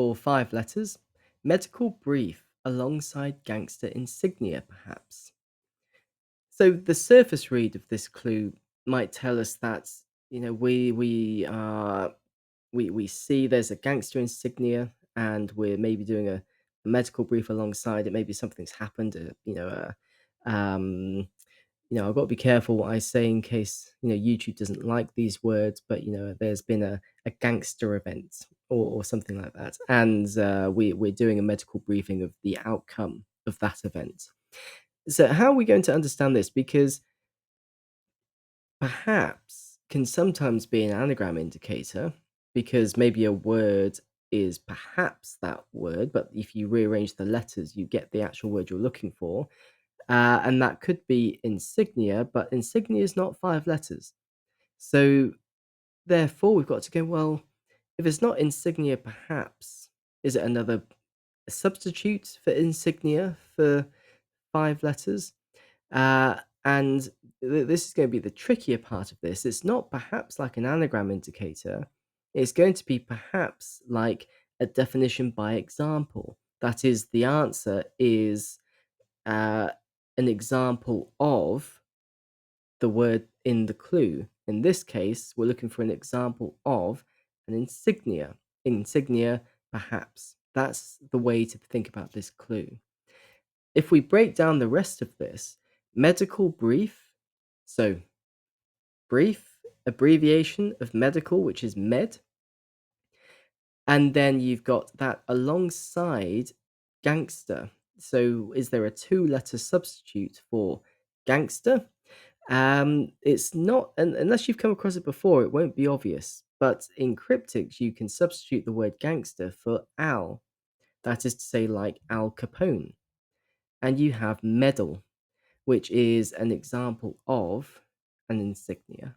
for 5 letters, medical brief alongside gangster insignia, perhaps. So the surface read of this clue might tell us that we see there's a gangster insignia, and we're maybe doing a medical brief alongside it. Maybe something's happened. Um, I've got to be careful what I say in case YouTube doesn't like these words. But there's been a gangster event or something like that, and we're doing a medical briefing of the outcome of that event. So how are we going to understand this? Because perhaps can sometimes be an anagram indicator, because maybe a word is perhaps that word, but if you rearrange the letters, you get the actual word you're looking for. And that could be insignia, but insignia is not 5 letters. So therefore, we've got to go, well, if it's not insignia, perhaps, is it another substitute for insignia for 5 letters? And this is going to be the trickier part of this. It's not perhaps like an anagram indicator. It's going to be perhaps like a definition by example. That is, the answer is uh, an example of the word in the clue. In this case, we're looking for an example of an insignia. Insignia, perhaps. That's the way to think about this clue. If we break down the rest of this, medical brief, so brief, abbreviation of medical, which is med, and then you've got that alongside gangster. So is there a 2 letter substitute for gangster? It's not, unless you've come across it before, it won't be obvious. But in cryptics, you can substitute the word gangster for Al. That is to say, like Al Capone. And you have medal, which is an example of an insignia.